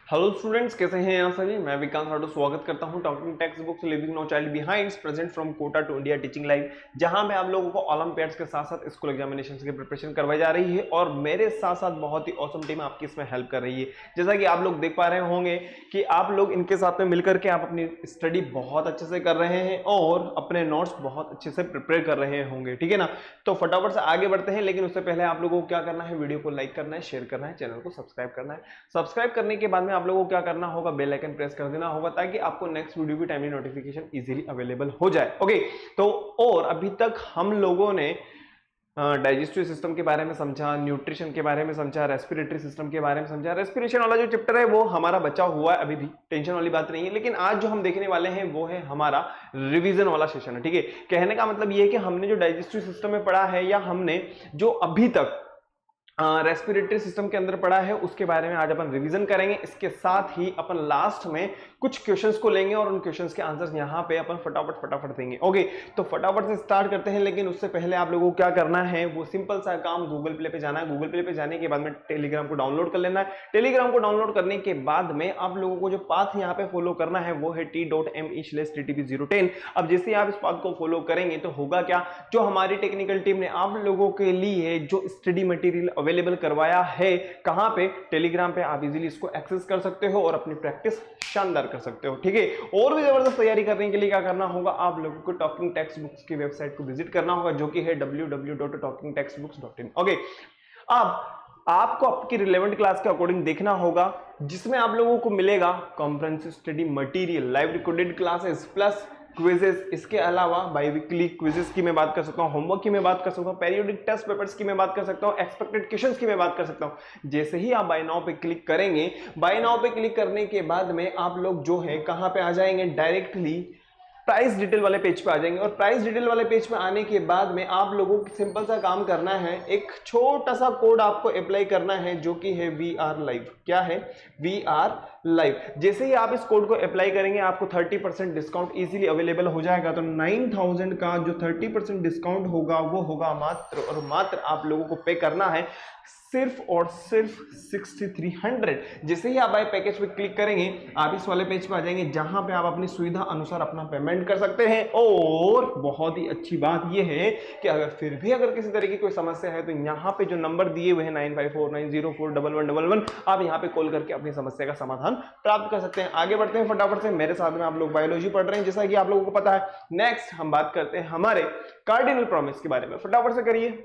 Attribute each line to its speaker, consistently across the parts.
Speaker 1: Hello students, कैसे हैं आप सभी। मैं विकास राठौर स्वागत करता हूं talking textbooks leaving no child behind present from Kota to India teaching live, जहां पे आप लोगों को ओलंपियाड्स के साथ साथ स्कूल एग्जामिनेशंस की प्रिपरेशन करवाई जा रही है और मेरे साथ साथ बहुत ही ऑसम टीम आपकी इसमें हेल्प कर रही है। जैसा कि आप लोग देख पा रहे होंगे कि आप लोग इनके साथ में मिलकर के आप अपनी स्टडी बहुत अच्छे से कर रहे हैं और अपने नोट्स बहुत अच्छे से प्रिपेयर कर रहे होंगे, ठीक है ना। तो फटाफट से आगे बढ़ते हैं, लेकिन उससे पहले आप लोगों को क्या करना है, वीडियो को लाइक करना है, शेयर करना है, चैनल को सब्सक्राइब करना है। सब्सक्राइब करने के बाद में आप लोगों को क्या करना होगा, बेल आइकन प्रेस कर देना होगा ताकि आपको नेक्स्ट वीडियो की टाइमली नोटिफिकेशन इजीली अवेलेबल हो जाए। ओके, तो और अभी तक हम लोगों ने डाइजेस्टिव सिस्टम के बारे में समझा, न्यूट्रिशन के बारे में समझा, रेस्पिरेटरी सिस्टम के बारे में समझा। रेस्पिरेशन वाला जो चैप्टर है वो हमारा बचा हुआ है, अभी भी टेंशन वाली बात नहीं है। लेकिन आज जो हम देखने वाले हैं वो है हमारा रिवीजन वाला सेशन है, ठीक है। कहने का मतलब ये है कि हमने जो डाइजेस्टिव सिस्टम में पढ़ा है या हमने जो अभी तक रेस्पिरेटरी सिस्टम के अंदर पड़ा है उसके बारे में आज अपन रिवीजन करेंगे। इसके साथ ही अपन लास्ट में कुछ क्वेश्चंस को लेंगे और उन क्वेश्चंस के आंसर्स यहां पे अपन फटाफट देंगे। ओके, तो फटाफट से स्टार्ट करते हैं। लेकिन उससे पहले आप लोगों को क्या करना है, वो सिंपल सा काम, गूगल प्ले पे जाना है। गूगल प्ले पे जाने के बाद में टेलीग्राम को डाउनलोड कर लेना है। टेलीग्राम को डाउनलोड करने के बाद में आप लोगों को जो पाथ यहाँ पे फॉलो करना है वो है t.me/ttb010। अब जैसे आप इस पाथ को फॉलो करेंगे तो होगा क्या, जो हमारी टेक्निकल टीम ने आप लोगों के लिए जो स्टडी मटेरियल अवेलेबल करवाया है, कहां पे, टेलीग्राम पे, आप इजीली इसको एक्सेस कर सकते हो और अपनी प्रैक्टिस शानदार कर सकते हो, ठीक है। और भी जबरदस्त तैयारी करने के लिए क्या करना होगा, आप लोगों को टॉकिंग टेक्स्ट बुक्स की वेबसाइट को विजिट करना होगा जो कि है www.talkingtextbooks.in। ओके, अब आपको आपकी रिलेवेंट क्लास के अकॉर्डिंग देखना होगा, जिसमें आप लोगों को मिलेगा comprehensive study material, live recorded classes plus quizzes. इसके अलावा बाई वीकली क्विजेस की मैं बात कर सकता हूं, होमवर्क की मैं बात कर सकता हूं, पेरियोडिक टेस्ट पेपर्स की मैं बात कर सकता हूं, एक्सपेक्टेड क्वेश्चंस की मैं बात कर सकता हूं। जैसे ही आप बाय नाउ पे क्लिक करेंगे, बाय नाउ पे क्लिक करने के बाद में आप लोग जो है कहां पे आ जाएंगे, डायरेक्टली प्राइस डिटेल वाले पेज पे आ जाएंगे। और प्राइस डिटेल वाले पेज पे आने के बाद में आप लोगों को सिंपल सा काम करना है, एक छोटा सा कोड आपको अप्लाई करना है जो कि है VR लाइव। क्या है, VR लाइव। जैसे ही आप इस कोड को अप्लाई करेंगे आपको 30% डिस्काउंट इजीली अवेलेबल हो जाएगा। तो 9000 का जो 30% डिस्काउंट होगा वो होगा मात्र और मात्र आप लोगों को पे करना है सिर्फ और सिर्फ 6300। जैसे ही आप बाय पैकेज पे क्लिक करेंगे आप इस वाले पेज पे आ जाएंगे जहां पे आप अपनी सुविधा अनुसार अपना पेमेंट कर सकते हैं। और बहुत ही अच्छी बात यह है कि अगर फिर भी अगर किसी तरह की कोई समस्या है तो यहाँ पे जो नंबर दिए हुए हैं 9549041111, आप यहाँ पे कॉल करके अपनी समस्या का समाधान प्राप्त कर सकते हैं। आगे बढ़ते हैं फटाफट से। मेरे साथ में आप लोग बायोलॉजी पढ़ रहे हैं जैसा कि आप लोगों को पता है। नेक्स्ट हम बात करते हैं हमारे कार्डिनल प्रॉमिस के बारे में। फटाफट से करिए।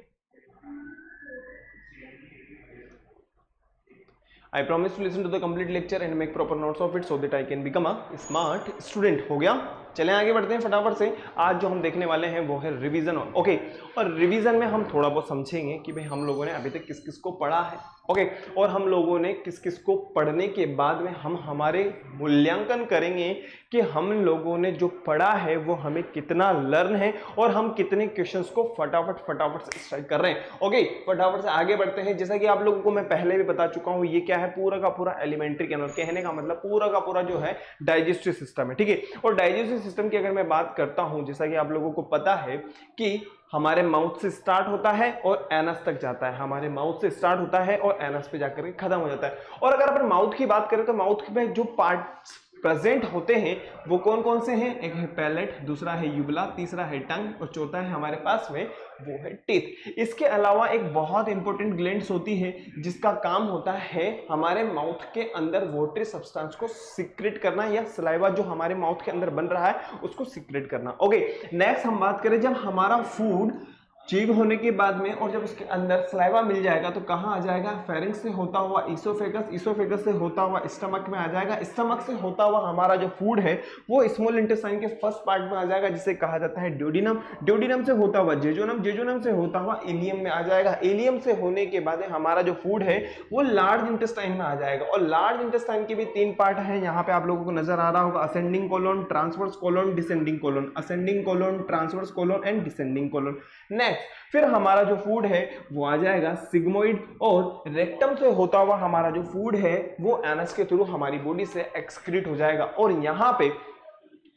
Speaker 1: I promise to listen to the complete lecture and make proper notes of it so that I can become a smart student। हो गया, चलें आगे बढ़ते हैं फटाफट से। आज जो हम देखने वाले हैं वो है रिवीजन। ओके, और रिवीजन में हम थोड़ा बहुत समझेंगे कि भाई हम लोगों ने अभी तक किस किस को पढ़ा है। ओके, और हम लोगों ने किस किस को पढ़ने के बाद में हम हमारे मूल्यांकन करेंगे कि हम लोगों ने जो पढ़ा है वो हमें कितना लर्न है और हम कितने क्वेश्चंस को फटाफट से स्ट्राइक कर रहे हैं। ओके, फटाफट से आगे बढ़ते हैं। जैसा कि आप लोगों को मैं पहले भी बता चुका हूं, ये क्या है, पूरा का पूरा एलिमेंट्री कैनल, कहने का मतलब पूरा का पूरा जो है डाइजेस्टिव सिस्टम है, ठीक है। और डाइजेस्टिव सिस्टम की अगर मैं बात करता हूं, जैसा कि आप लोगों को पता है कि हमारे माउथ से स्टार्ट होता है और एनस तक जाता है। हमारे माउथ से स्टार्ट होता है और एनस पे जाकर के खत्म हो जाता है। और अगर अपन माउथ की बात करें तो माउथ में जो पार्ट्स प्रेजेंट होते हैं वो कौन कौन से हैं, एक है पैलेट, दूसरा है यूबुला, तीसरा है टंग और चौथा है हमारे पास में वो है टीथ। इसके अलावा एक बहुत इंपॉर्टेंट ग्लैंड्स होती है जिसका काम होता है हमारे माउथ के अंदर वाटरी सब्सटेंस को सीक्रेट करना या सलाइवा जो हमारे माउथ के अंदर बन रहा है उसको सीक्रेट करना। ओके, नेक्स्ट हम बात करें, जब हमारा फूड चीव होने के बाद में और जब उसके अंदर सलाइवा मिल जाएगा तो कहां आ जाएगा, फेरिंक्स से होता हुआ इसोफेगस, इसोफेगस से होता हुआ स्टमक में आ जाएगा, स्टमक से होता हुआ हमारा जो फूड है वो स्मॉल इंटेस्टाइन के फर्स्ट पार्ट में आ जाएगा जिसे कहा जाता है ड्यूडिनम, ड्यूडिनम से होता हुआ जेजुनम, जेजुनम से होता हुआ इलियम में आ जाएगा, इलियम से होने के बाद हमारा जो फूड है वो लार्ज इंटेस्टाइन में आ जाएगा। और लार्ज इंटेस्टाइन के भी 3 पार्ट है, यहाँ पे आप लोगों को नजर आ रहा होगा, ascending colon, transverse colon, descending colon, ascending colon, transverse colon and descending colon. Next फिर हमारा जो फूड है वो आ जाएगा सिग्मोइड, और रेक्टम से होता हुआ हमारा जो फूड है वो एनस के थ्रू हमारी बॉडी से एक्सक्रीट हो जाएगा। और यहाँ पे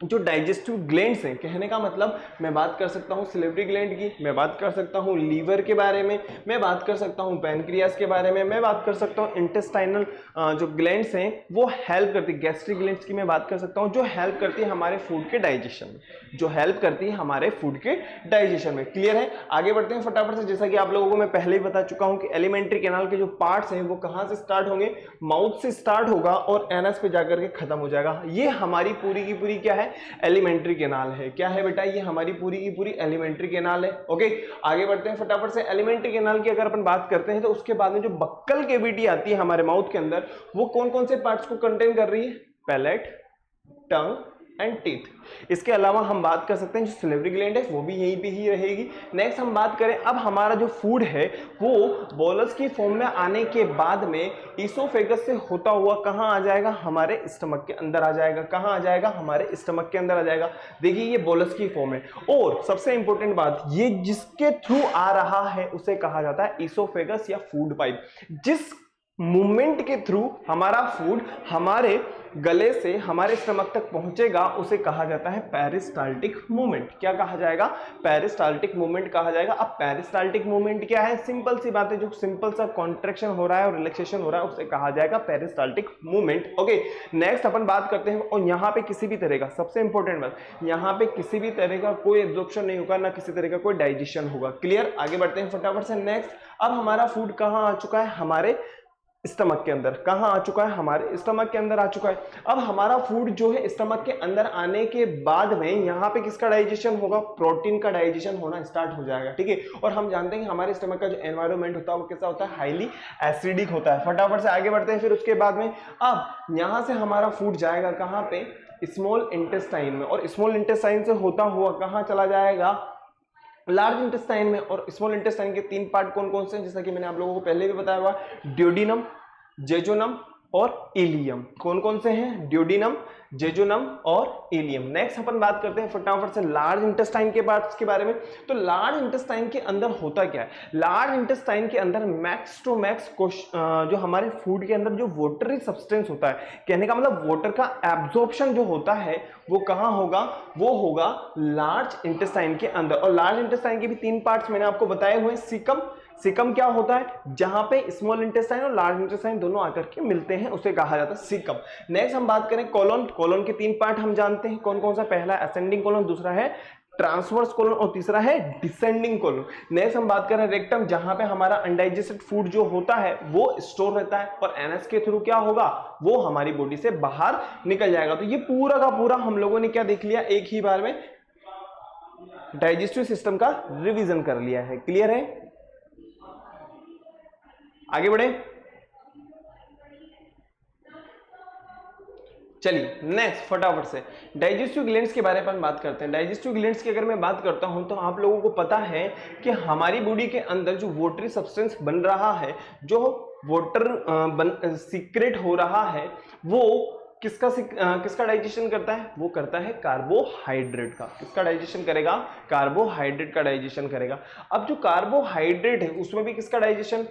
Speaker 1: जो डाइजेस्टिव ग्लैंड्स हैं, कहने का मतलब मैं बात कर सकता हूँ सिलेवरी ग्लैंड की, मैं बात कर सकता हूँ लीवर के बारे में, मैं बात कर सकता हूँ पैनक्रियास के बारे में, मैं बात कर सकता हूँ इंटेस्टाइनल जो ग्लैंड्स हैं वो हेल्प करती है, गैस्ट्रिक ग्लैंड्स की मैं बात कर सकता हूँ जो हेल्प करती है हमारे फूड के डाइजेशन में, जो हेल्प करती है हमारे फूड के डाइजेशन में। क्लियर है? आगे बढ़ते हैं फटाफट से। जैसा कि आप लोगों को मैं पहले ही बता चुका हूँ कि एलिमेंट्री कैनाल के जो पार्ट्स हैं वो कहाँ से स्टार्ट होंगे, माउथ से स्टार्ट होगा और एनस पे जाकर के खत्म हो जाएगा। ये हमारी पूरी की पूरी क्या है, एलिमेंट्री कैनाल है। क्या है बेटा? ये हमारी पूरी की पूरी एलिमेंट्री कैनाल है। ओके, आगे बढ़ते हैं फटाफट से। एलिमेंट्री कैनाल की अगर अपन बात करते हैं तो उसके बाद में जो बक्कल कैविटी आती है हमारे माउथ के अंदर, वो कौन कौन से पार्ट्स को कंटेन कर रही है? Palate, tongue and teeth. इसके अलावा हम बात कर सकते हैं जो सिलेवरी ग्लैंड है वो भी यहीं पे ही रहेगी। नेक्स्ट हम बात करें, अब हमारा जो फूड है वो बोलस की फॉर्म में आने के बाद में ईसोफेगस से होता हुआ कहां आ जाएगा? हमारे स्टमक के अंदर आ जाएगा। कहां आ जाएगा? हमारे स्टमक के अंदर आ जाएगा। देखिए ये बोलस की फॉर्म है, और सबसे इंपॉर्टेंट बात, ये जिसके थ्रू आ रहा है उसे कहा जाता है ईसोफेगस या फूड पाइप। जिस मूवमेंट के थ्रू हमारा फूड हमारे गले से हमारे स्टमक तक पहुंचेगा उसे कहा जाता है पेरिस्टाल्टिक मूवमेंट। क्या कहा जाएगा? पेरिस्टाल्टिक मूवमेंट कहा जाएगा। अब पेरिस्टाल्टिक मूवमेंट क्या है? सिंपल सी बात है, जो सिंपल सा कॉन्ट्रैक्शन हो रहा है और रिलैक्सेशन हो रहा है उसे कहा जाएगा पेरिस्टाल्टिक मूवमेंट। ओके, नेक्स्ट अपन बात करते हैं, और यहाँ पे किसी भी तरह का, सबसे इंपॉर्टेंट बात, यहाँ पे किसी भी तरह का कोई एब्जॉर्प्शन नहीं होगा, ना किसी तरह का कोई डाइजेशन होगा। क्लियर? आगे बढ़ते हैं फटाफट से। नेक्स्ट, अब हमारा फूड कहाँ आ चुका है? हमारे स्टमक के अंदर। कहां आ चुका है? हमारे स्टमक के अंदर आ चुका है। अब हमारा फूड जो है स्टमक के अंदर आने के बाद में यहां पे किसका डाइजेशन होगा? प्रोटीन का डाइजेशन होना स्टार्ट हो जाएगा। ठीक है, और हम जानते हैं कि हमारे स्टमक का जो एनवायरनमेंट होता है वो कैसा होता है? हाईली एसिडिक होता है। फटाफट से आगे बढ़ते हैं। फिर उसके बाद में अब यहां से हमारा फूड जाएगा कहां पे? स्मॉल इंटेस्टाइन में, और स्मॉल इंटेस्टाइन से होता हुआ कहां चला जाएगा? लार्ज इंटेस्टाइन में। और स्मॉल इंटेस्टाइन के तीन पार्ट कौन कौन से हैं? जैसा कि मैंने आप लोगों को पहले भी बताया हुआ, ड्यूडिनम, जेजुनम और इलियम। कौन कौन से हैं? ड्यूडिनम, जेजुनम और इलियम। नेक्स्ट अपन बात करते हैं फटाफट से लार्ज इंटेस्टाइन के पार्ट्स के बारे में। तो लार्ज इंटेस्टाइन के अंदर होता क्या है? लार्ज इंटेस्टाइन के अंदर मैक्स टू मैक्स जो हमारे फूड के अंदर जो वाटरी सब्सटेंस होता है, कहने का मतलब वाटर का एब्जॉर्प्शन जो होता है वो कहां होगा? वो होगा लार्ज इंटेस्टाइन के अंदर। और लार्ज इंटेस्टाइन के भी तीन पार्ट्स मैंने आपको बताए हुए हैं। सीकम, सीकम क्या होता है? जहां पे स्मॉल इंटेस्टाइन और लार्ज इंटेस्टाइन दोनों आकर के मिलते हैं उसे कहा जाता है सीकम। नेक्स्ट हम बात करें कोलन। कोलन के तीन पार्ट हम जानते हैं कौन कौन सा? पहला असेंडिंग कोलन, दूसरा है ट्रांसवर्स कोलन और तीसरा है डिसेंडिंग कोलन। नेक्स्ट हम बात करें रेक्टम, जहां पे हमारा अनडाइजेस्टेड फूड जो होता है वो स्टोर रहता है और एनएस के थ्रू क्या होगा? वो हमारी बॉडी से बाहर निकल जाएगा। तो ये पूरा का पूरा हम लोगों ने क्या देख लिया एक ही बार में? डाइजेस्टिव सिस्टम का रिवीजन कर लिया है। क्लियर है? आगे बढ़े, चलिए नेक्स्ट फटाफट से डाइजेस्टिव ग्लैंड्स के बारे में बात करते हैं। डाइजेस्टिव ग्लैंड्स की अगर मैं बात करता हूं तो आप लोगों को पता है कि हमारी बॉडी के अंदर जो वाटरी सब्सटेंस बन रहा है, जो वाटर सीक्रेट हो रहा है, वो किसका डाइजेशन करता है? वो करता है कार्बोहाइड्रेट का। किसका डाइजेशन करेगा? कार्बोहाइड्रेट का डाइजेशन करेगा। अब जो कार्बोहाइड्रेट है उसमें भी किसका डाइजेशन?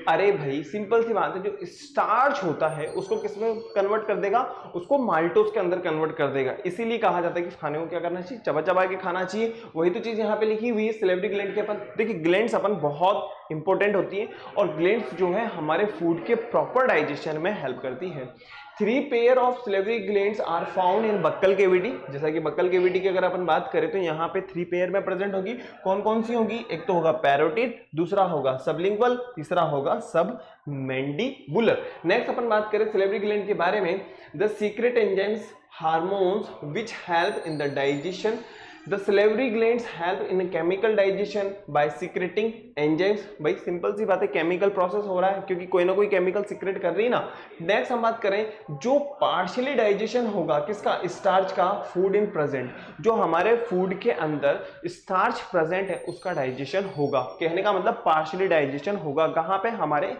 Speaker 1: अरे भाई सिंपल सी बात है, जो स्टार्च होता है उसको किसमें कन्वर्ट कर देगा? उसको माल्टोज के अंदर कन्वर्ट कर देगा। इसीलिए कहा जाता है कि खाने को क्या करना चाहिए? चबा चबा के खाना चाहिए। वही तो चीज यहाँ पे लिखी हुई है सिलेवरी ग्लैंड के अपन। देखिए ग्लैंड्स अपन बहुत इंपॉर्टेंट होती है और ग्लैंड्स जो है हमारे फूड के प्रॉपर डाइजेशन में हेल्प करती है। 3 pair of salivary glands are found in buccal cavity. जैसा कि बक्कल कैविटी की अगर अपन बात करें तो यहाँ पे 3 पेयर में प्रेजेंट होगी। कौन कौन सी होगी? एक तो होगा पैरोटिड, दूसरा होगा सबलिंगुअल, तीसरा होगा सब मैंडिबुलर। नेक्स्ट अपन बात करें सिलेवरी ग्लैंड के बारे में, the secret enzymes hormones which help in the digestion. The salivary glands help in chemical digestion by secreting enzymes। भाई सिंपल सी बात है, केमिकल प्रोसेस हो रहा है क्योंकि कोई ना कोई केमिकल सीक्रेट कर रही है ना। नेक्स्ट हम बात करें, जो पार्शियली डाइजेशन होगा किसका? स्टार्च का, फूड इन प्रेजेंट, जो हमारे फूड के अंदर स्टार्च प्रेजेंट है उसका डाइजेशन होगा। कहने का मतलब पार्शियली डाइजेशन होगा। कहां पे? हमारे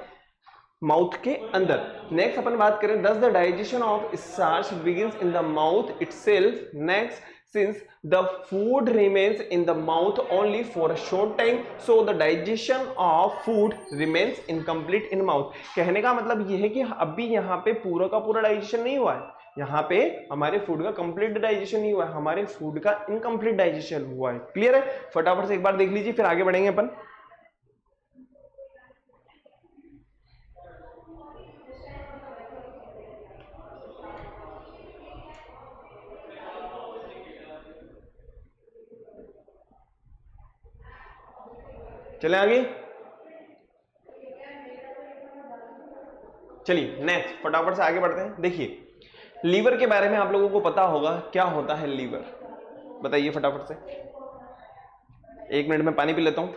Speaker 1: माउथ के अंदर। नेक्स्ट अपन बात करें, thus the digestion of starch begins in the mouth itself। next, since the food remains in the mouth only for a short time, so the digestion of food remains incomplete in mouth। कहने का मतलब यह है कि अभी यहाँ पे पूरा का पूरा डाइजेशन नहीं हुआ है, यहाँ पे हमारे फूड का कंप्लीट डाइजेशन नहीं हुआ है, हमारे फूड का इनकम्प्लीट डाइजेशन हुआ है। क्लियर है? फटाफट से एक बार देख लीजिए, फिर आगे बढ़ेंगे अपन। चले आगे, चलिए नेक्स्ट फटाफट से आगे बढ़ते हैं। देखिए लीवर के बारे में आप लोगों को पता होगा, क्या होता है लीवर, बताइए फटाफट से। 1 मिनट में पानी पी लेता हूं।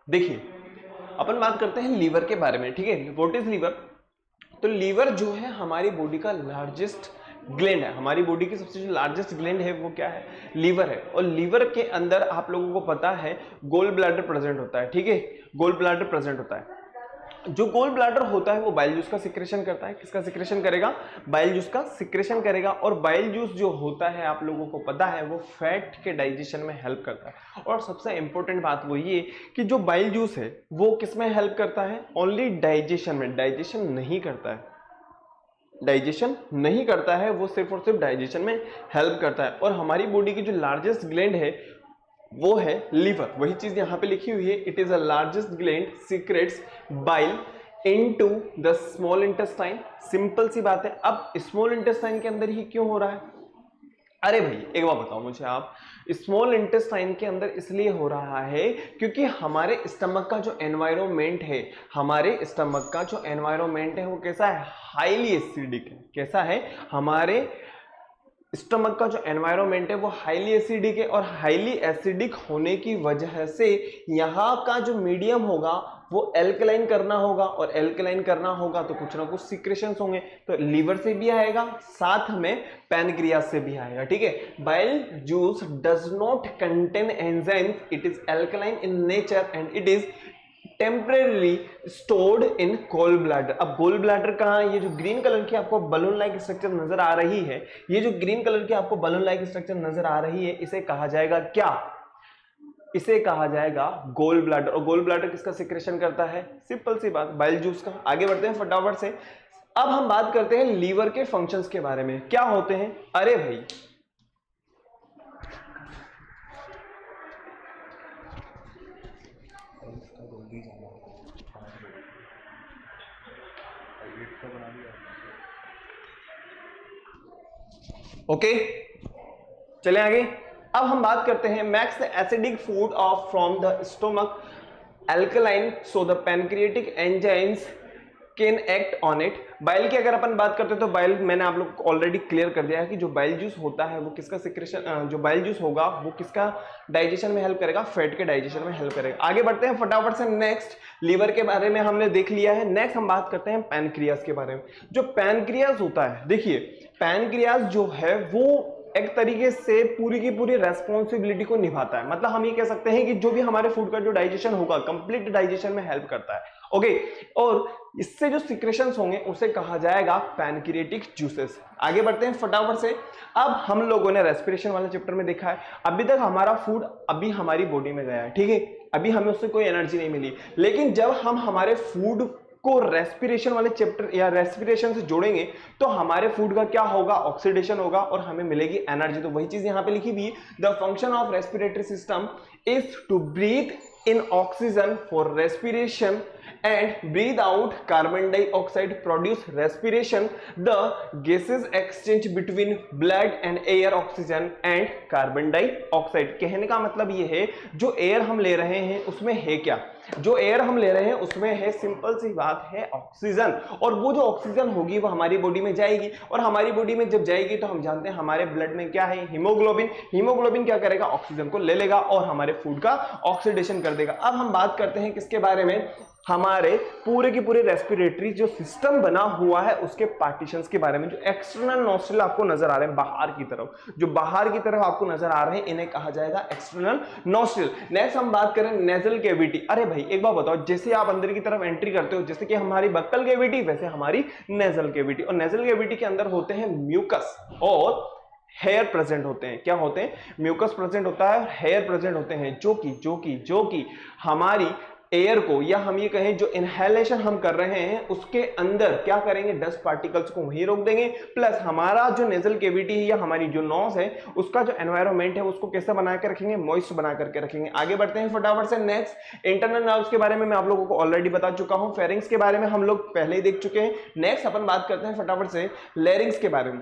Speaker 1: देखिए अपन बात करते हैं लीवर के बारे में, ठीक है। What is liver? तो लीवर जो है हमारी बॉडी का लार्जेस्ट ग्लैंड है, हमारी बॉडी की सबसे जो लार्जेस्ट ग्लैंड है वो क्या है? लीवर है। और लीवर के अंदर आप लोगों को पता है गोल ब्लैडर प्रेजेंट होता है, ठीक है, गोल ब्लैडर प्रेजेंट होता है। जो गोल ब्लैडर होता है वो बाइल जूस का सिक्रेशन करता है। किसका सिक्रेशन करेगा? बाइल जूस का सिक्रेशन करेगा। और बाइल जूस जो होता है आप लोगों को पता है वो फैट के डाइजेशन में हेल्प करता है। और सबसे इंपॉर्टेंट बात वो ये कि जो बाइल जूस है वो किसमें हेल्प करता है? ओनली डाइजेशन में, डाइजेशन नहीं करता है, डाइजेशन नहीं करता है, वो सिर्फ और सिर्फ डाइजेशन में हेल्प करता है। और हमारी बॉडी की जो लार्जेस्ट ग्लैंड है वो है लीवर। वही चीज यहां पे लिखी हुई है, it is a largest gland secretes bile into the small intestine. Simple सी बात है। अब स्मॉल इंटेस्टाइन के अंदर ही क्यों हो रहा है? अरे भाई एक बात बताओ मुझे आप, स्मॉल इंटेस्टाइन के अंदर इसलिए हो रहा है क्योंकि हमारे स्टमक का जो एनवायरमेंट है, हमारे स्टमक का जो एनवायरमेंट है वो कैसा है? हाईली एसिडिक है। कैसा है? हमारे स्टमक का जो एनवायरमेंट है वो हाईली एसिडिक है। और हाईली एसिडिक होने की वजह से यहाँ का जो मीडियम होगा वो एल्कलाइन करना होगा। और एल्कलाइन करना होगा तो कुछ ना कुछ सिक्रेशंस होंगे, तो लीवर से भी आएगा, साथ में पैनक्रियास से भी आएगा, ठीक है। Bile juice does not contain enzymes, it is alkaline in nature and it is temporary stored in gall bladder. अब गोल ब्लैडर कहाँ है? ये जो ग्रीन कलर की आपको बलून लाइक स्ट्रक्चर नजर आ रही है, ये जो ग्रीन कलर की आपको बलून लाइक स्ट्रक्चर नजर आ रही है, इसे कहा जाएगा क्या? इसे कहा जाएगा गोल ब्लैडर। और गोल ब्लैडर किसका सिक्रेशन करता है? सिंपल सी बात, बाइल जूस का। आगे बढ़ते हैं फटाफट से। अब हम बात करते हैं लीवर के फंक्शंस के बारे में, क्या होते हैं। अरे भाई ओके, चले आगे। अब हम बात करते हैं max the acidic food of from the stomach alkaline so the pancreatic enzymes can act on it. Bile की अगर अपन बात करते हैं तो बाइल मैंने आप लोग को ऑलरेडी क्लियर कर दिया है कि जो बाइल जूस होता है वो किसका सिक्रेशन, जो बाइल जूस होगा वो किसका डाइजेशन में हेल्प करेगा? फैट के डाइजेशन में हेल्प करेगा। आगे बढ़ते हैं फटाफट से। नेक्स्ट लीवर के बारे में हमने देख लिया है, नेक्स्ट हम बात करते हैं पैनक्रियास के बारे में। जो पैनक्रियास होता है, देखिए पैनक्रियास जो है वो एक तरीके से पूरी की पूरी रेस्पॉन्सिबिलिटी को निभाता है। मतलब हम ये कह सकते हैं कि जो भी हमारे फूड का जो डाइजेशन होगा कंप्लीट डाइजेशन में हेल्प करता है, ओके। और इससे जो सिक्रेशंस होंगे उसे कहा जाएगा पैनक्रियाटिक जूसेस। आगे बढ़ते हैं फटाफट से। अब हम लोगों ने रेस्पिरेशन वाले चैप्टर में देखा है, अभी तक हमारा फूड अभी हमारी बॉडी में गया है, ठीक है, अभी हमें उससे कोई एनर्जी नहीं मिली। लेकिन जब हम हमारे फूड को रेस्पिरेशन वाले चैप्टर या रेस्पिरेशन से जोड़ेंगे तो हमारे फूड का क्या होगा? ऑक्सीडेशन होगा और हमें मिलेगी एनर्जी। तो वही चीज यहां पे लिखी हुई है, the function of respiratory system is to breathe in oxygen for respiration and breathe out carbon dioxide, produce respiration. The gases exchange between blood and air, oxygen and carbon dioxide. कहने का मतलब ये है जो एयर हम ले रहे हैं उसमें है क्या? जो एयर हम ले रहे हैं उसमें है, सिंपल सी बात है, ऑक्सीजन। और वो जो ऑक्सीजन होगी वो हमारी बॉडी में जाएगी, और हमारी बॉडी में जब जाएगी तो हम जानते हैं हमारे ब्लड में क्या है? हीमोग्लोबिन। हीमोग्लोबिन क्या करेगा? ऑक्सीजन को ले लेगा और हमारे फूड का ऑक्सीडेशन कर देगा। अब हम बात करते हैं किसके बारे में? हमारे पूरे की पूरे रेस्पिरेटरी जो सिस्टम बना हुआ है उसके पार्टीशंस के बारे में। जो एक्सटर्नल नोस्ट्रिल आपको नजर आ रहे हैं बाहर की तरफ, जो बाहर की तरफ आपको नजर आ रहे हैं, इन्हें कहा जाएगा एक्सटर्नल नोस्ट्रिल। नेक्स्ट हम बात करें नेजल कैविटी। अरे भाई एक बात बताओ, जैसे आप अंदर की तरफ एंट्री करते हो, जैसे कि हमारी बक्कल कैविटी, वैसे हमारी नेजल कैविटी। और नेजल कैविटी के अंदर होते हैं म्यूकस और हेयर प्रेजेंट होते हैं। क्या होते हैं? म्यूकस प्रेजेंट होता है, हेयर प्रेजेंट होते हैं, जो कि हमारी एयर को, या हम ये कहें जो इनहेलेशन हम कर रहे हैं उसके अंदर क्या करेंगे, डस्ट पार्टिकल्स को वहीं रोक देंगे। प्लस हमारा जो नेजल कैविटी है या हमारी जो नोज है उसका जो एनवायरनमेंट है उसको कैसे बना के रखेंगे, मॉइस्ट बना करके रखेंगे। आगे बढ़ते हैं फटाफट से। नेक्स्ट, इंटरनल नर्व्स के बारे में मैं आप लोगों को ऑलरेडी बता चुका हूं, फेरिंग्स के बारे में हम लोग पहले ही देख चुके हैं। नेक्स्ट अपन बात करते हैं फटाफट से लैरिंग्स के बारे में।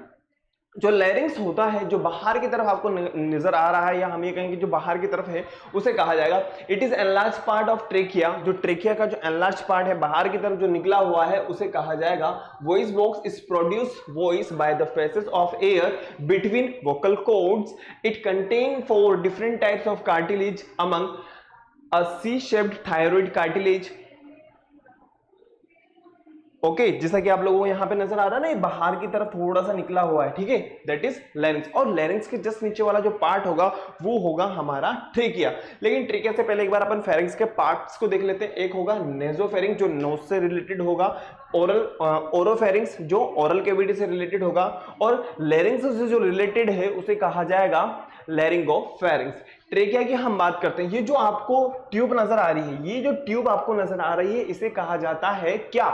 Speaker 1: जो लैरिंग्स होता है, जो बाहर की तरफ आपको नजर आ रहा है, या हम ये कहेंगे जो बाहर की तरफ है, उसे कहा जाएगा it is enlarge part of trachea. जो ट्रेकिया का जो एनलार्ज पार्ट है बाहर की तरफ जो निकला हुआ है उसे कहा जाएगा voice box. Is produce voice by the passes of air between vocal cords. It contain 4 different types of cartilage among a C shaped thyroid cartilage. Okay, जैसा कि आप लोगों को यहां पे नजर आ रहा है ना, बाहर की तरफ थोड़ा सा निकला हुआ है, ठीक है, दैट इज लैरिंग्स। और लैरिंग्स के जस्ट नीचे वाला जो पार्ट होगा वो होगा हमारा ट्रेकिया। लेकिन ट्रेकिया से पहले एक बार अपन फेरिंग्स के पार्ट्स को देख लेते हैं। एक होगा नेजोफेरिंग जो नोज से रिलेटेड होगा, ओरोफेरिंग्स जो ओरल कैविटी से रिलेटेड होगा, और लैरिंग्स से जो रिलेटेड है उसे कहा जाएगा लैरिंगोफेरिंग्स। ट्रेकिया की हम बात करते हैं, ये जो आपको ट्यूब नजर आ रही है, ये जो ट्यूब आपको नजर आ रही है इसे कहा जाता है क्या?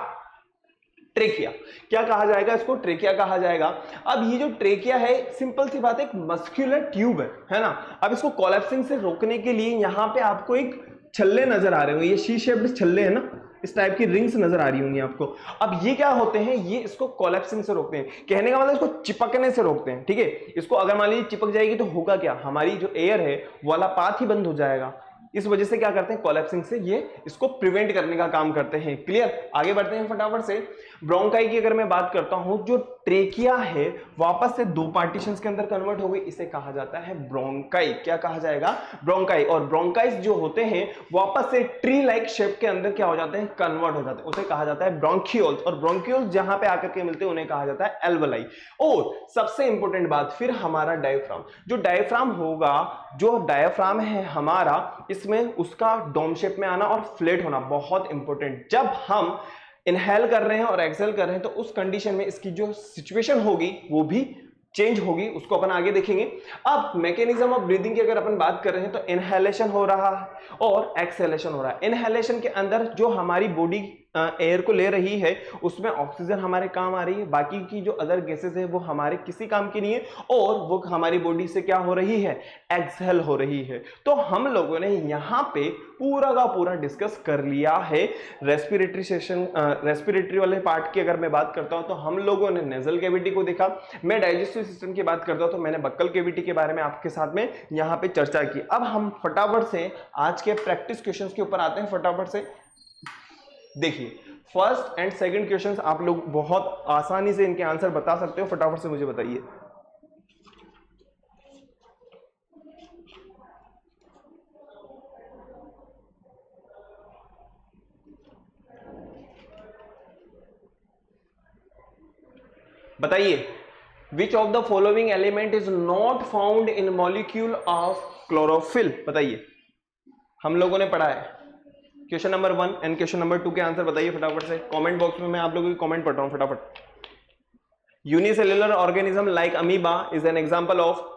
Speaker 1: ट्रेकिया। क्या कहा जाएगा इसको? ट्रेकिया कहा जाएगा। अब ये जो ट्रेकिया है, सिंपल सी बात है, एक मस्कुलर ट्यूब है ना। अब इसको कोलैप्सिंग से रोकने के लिए यहां पे आपको एक छल्ले नजर आ रहे होंगे, ये शी शेप्ड छल्ले है ना, इस टाइप की रिंग्स नजर आ रही होंगी आपको। अब ये क्या होते हैं, ये इसको कोलैप्सिंग से रोकते हैं। कहने का मतलब इसको चिपकने से रोकते हैं, ठीक है। इसको अगर मान लीजिए चिपक जाएगी तो होगा क्या, हमारी जो एयर है वाला पाथ ही बंद हो जाएगा। इस वजह से क्या करते हैं, कोलैप्सिंग से ये इसको प्रिवेंट करने का काम करते हैं। क्लियर? आगे बढ़ते हैं फटाफट से। ब्रोंकाई की अगर मैं बात करता हूं, जो ट्रेकिया है वापस से 2 पार्टीशंस के अंदर कन्वर्ट हो गई, इसे कहा जाता है ब्रोंकाई। क्या कहा जाएगा? ब्रोंकाई। और ब्रोंकाइस जो होते हैं वापस से ट्री लाइक शेप के अंदर क्या हो जाते हैं, कन्वर्ट हो जाते हैं, उसे कहा जाता है ब्रोंकियोल्स। और ब्रोंकियोल्स जहां पे आकर के मिलते हैं उन्हें कहा जाता है एल्वेलाई। और सबसे इंपॉर्टेंट बात फिर हमारा डायफ्राम। जो डायफ्राम होगा, जो डायफ्राम है हमारा, इसमें उसका डोम शेप में आना और फ्लैट होना बहुत इंपॉर्टेंट। जब हम इनहेल कर रहे हैं और एक्सेल कर रहे हैं तो उस कंडीशन में इसकी जो सिचुएशन होगी वो भी चेंज होगी, उसको अपन आगे देखेंगे। अब मैकेनिज्म ऑफ ब्रीदिंग की अगर अपन बात कर रहे हैं तो इनहेलेशन हो रहा है और एक्सेलेशन हो रहा है। इनहेलेशन के अंदर जो हमारी बॉडी एयर को ले रही है उसमें ऑक्सीजन हमारे काम आ रही है, बाकी की जो अदर गैसेस है वो हमारे किसी काम की नहीं है, और वो हमारी बॉडी से क्या हो रही है, एक्सहेल हो रही है। तो हम लोगों ने यहाँ पे पूरा का पूरा डिस्कस कर लिया है रेस्पिरेटरी सेशन। रेस्पिरेटरी वाले पार्ट की अगर मैं बात करता हूं तो हम लोगों ने नेजल कैविटी को देखा। मैं डाइजेस्टिव सिस्टम की बात करता हूं तो मैंने बक्कल कैविटी के बारे में आपके साथ में यहाँ पे चर्चा की। अब हम फटाफट से आज के प्रैक्टिस क्वेश्चंस के ऊपर आते हैं। फटाफट से देखिए, फर्स्ट एंड सेकंड क्वेश्चंस आप लोग बहुत आसानी से इनके आंसर बता सकते हो। फटाफट से मुझे बताइए। बताइए, विच of the following element is not found in molecule of chlorophyll? बताइए, हम लोगों ने पढ़ा है question number 1 and question number 2 के आंसर बताइए फटाफट से। कमेंट बॉक्स में मैं आप लोगों की कमेंट पढ़ रहा हूं फटाफट। Unicellular organism like amoeba is an example of.